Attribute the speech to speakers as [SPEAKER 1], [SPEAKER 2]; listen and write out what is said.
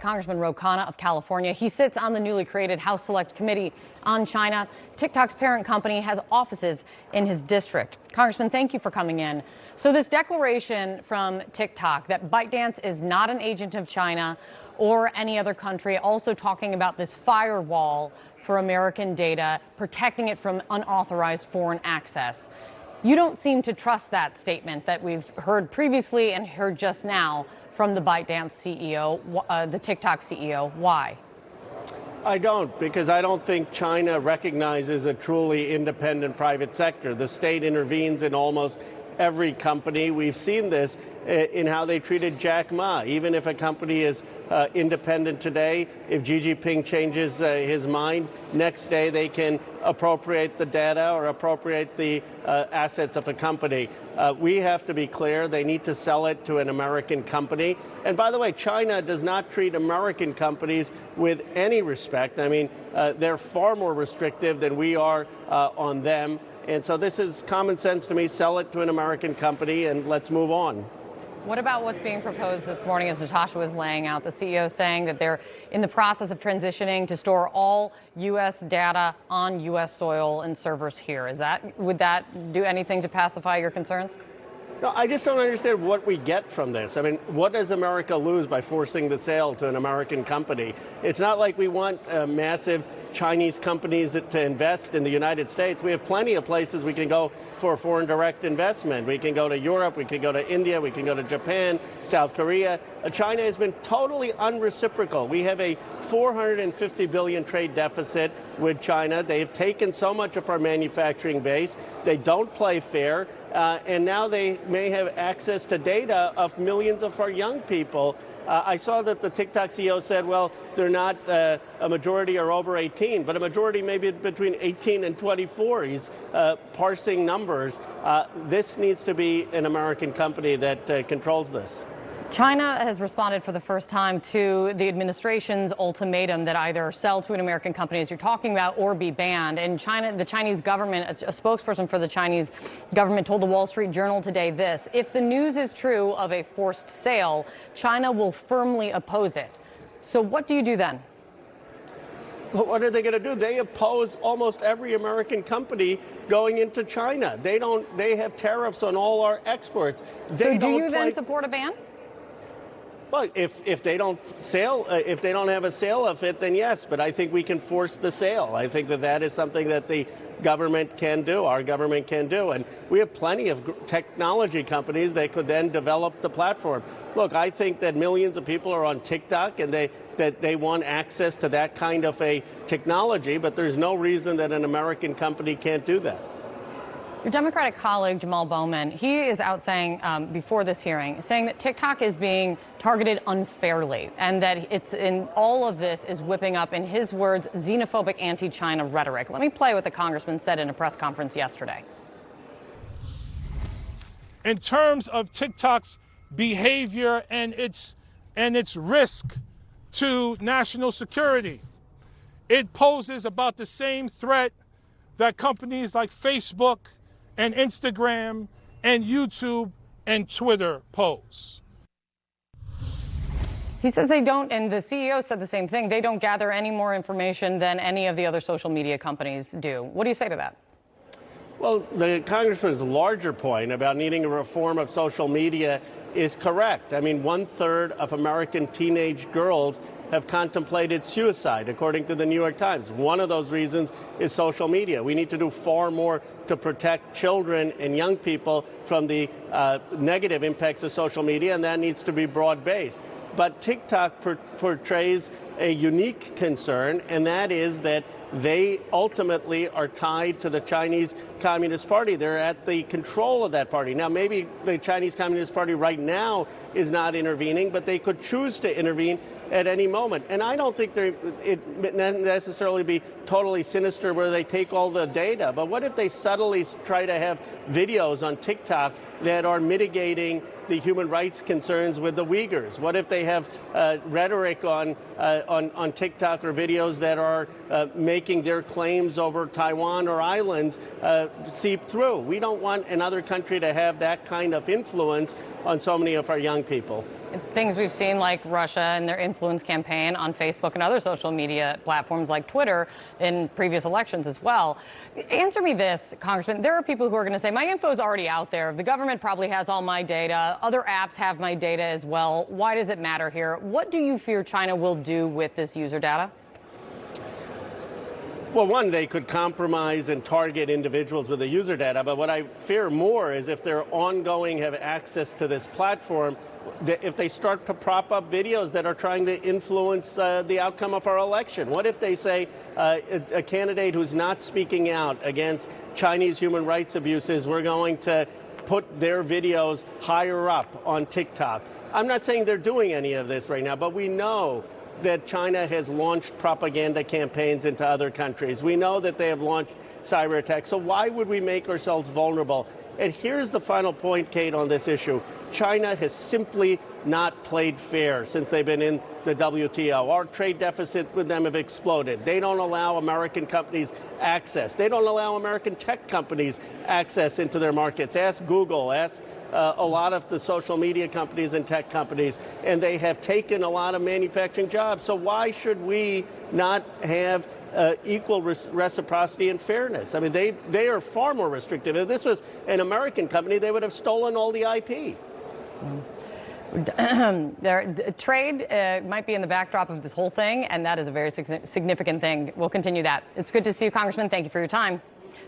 [SPEAKER 1] Congressman Khanna of California. He sits on the newly created House Select Committee on China. TikTok's parent company has offices in his district. Congressman, thank you for coming in. So this declaration from TikTok that ByteDance is not an agent of China or any other country, also talking about this firewall for American data, protecting it from unauthorized foreign access. You don't seem to trust that statement that we've heard previously and heard just now from the ByteDance CEO, the TikTok CEO. Why?
[SPEAKER 2] I don't, because I don't think China recognizes a truly independent private sector. The state intervenes in almost every company. We've seen this in how they treated Jack Ma. Even if a company is independent today, if Xi Jinping changes his mind, next day they can appropriate the data or appropriate the assets of a company. We have to be clear, they need to sell it to an American company. And by the way, China does not treat American companies with any respect. I mean, they're far more restrictive than we are on them. And so this is common sense to me. Sell it to an American company and let's move on.
[SPEAKER 1] What about what's being proposed this morning as Natasha was laying out? The CEO saying that they're in the process of transitioning to store all U.S. data on U.S. soil and servers here. Would that do anything to pacify your concerns?
[SPEAKER 2] No, I just don't understand what we get from this. I mean, what does America lose by forcing the sale to an American company? It's not like we want massive Chinese companies to invest in the United States. We have plenty of places we can go for foreign direct investment. We can go to Europe, we can go to India, we can go to Japan, South Korea. China has been totally unreciprocal. We have a $450 billion trade deficit with China. They've taken so much of our manufacturing base. They don't play fair. And now they may have access to data of millions of our young people. I saw that the TikTok CEO said, well, they're not a majority are over 18, but a majority maybe between 18 and 24. He's parsing numbers. This needs to be an American company that controls this.
[SPEAKER 1] China has responded for the first time to the administration's ultimatum that either sell to an American company, as you're talking about, or be banned. And China, the Chinese government, a spokesperson for the Chinese government told the Wall Street Journal today this: if the news is true of a forced sale, China will firmly oppose it. So what do you do then?
[SPEAKER 2] Well, what are they going to do? They oppose almost every American company going into China. They have tariffs on all our exports.
[SPEAKER 1] So do you then support a ban?
[SPEAKER 2] Well, if they don't have a sale of it, then yes. But I think we can force the sale. I think that is something that the government can do, our government can do. And we have plenty of technology companies that could then develop the platform. Look, I think that millions of people are on TikTok and they want access to that kind of a technology, but there's no reason that an American company can't do that.
[SPEAKER 1] Your Democratic colleague, Jamal Bowman, he is out saying before this hearing, saying that TikTok is being targeted unfairly and that it's in all of this is whipping up, in his words, xenophobic anti-China rhetoric. Let me play what the congressman said in a press conference yesterday.
[SPEAKER 3] In terms of TikTok's behavior and its risk to national security, it poses about the same threat that companies like Facebook and Instagram and YouTube and Twitter pose.
[SPEAKER 1] He says they don't, and the CEO said the same thing, they don't gather any more information than any of the other social media companies do. What do you say to that?
[SPEAKER 2] Well, the congressman's larger point about needing a reform of social media is correct. I mean, 1/3 of American teenage girls have contemplated suicide, according to the New York Times. One of those reasons is social media. We need to do far more to protect children and young people from the negative impacts of social media, and that needs to be broad-based. But TikTok portrays a unique concern, and that is that they ultimately are tied to the Chinese Communist Party. They're at the control of that party. Now, maybe the Chinese Communist Party right now is not intervening, but they could choose to intervene at any moment. And I don't think it necessarily be totally sinister where they take all the data. But what if they subtly try to have videos on TikTok that are mitigating the human rights concerns with the Uyghurs? What if they have rhetoric on TikTok or videos that are making their claims over Taiwan or islands seep through? We don't want another country to have that kind of influence on so many of our young people.
[SPEAKER 1] things we've seen like Russia and their influence campaign on Facebook and other social media platforms like Twitter in previous elections as well. Answer me this, Congressman. There are people who are going to say, my info is already out there. The government probably has all my data. Other apps have my data as well. Why does it matter here? What do you fear China will do with this user data?
[SPEAKER 2] Well, one, they could compromise and target individuals with the user data, but what I fear more is if they're have access to this platform, if they start to prop up videos that are trying to influence the outcome of our election. What if they say a candidate who's not speaking out against Chinese human rights abuses, we're going to put their videos higher up on TikTok? I'm not saying they're doing any of this right now, but we know that China has launched propaganda campaigns into other countries. We know that they have launched cyber attacks. So why would we make ourselves vulnerable? And here's the final point, Kate, on this issue. China has simply not played fair since they've been in the WTO. Our trade deficit with them have exploded. They don't allow American companies access. They don't allow American tech companies access into their markets. Ask Google, ask a lot of the social media companies and tech companies, and they have taken a lot of manufacturing jobs. So why should we not have equal reciprocity and fairness? I mean, they are far more restrictive. If this was an American company, they would have stolen all the IP.
[SPEAKER 1] Trade might be in the backdrop of this whole thing, and that is a very significant thing. We'll continue that. It's good to see you, Congressman. Thank you for your time.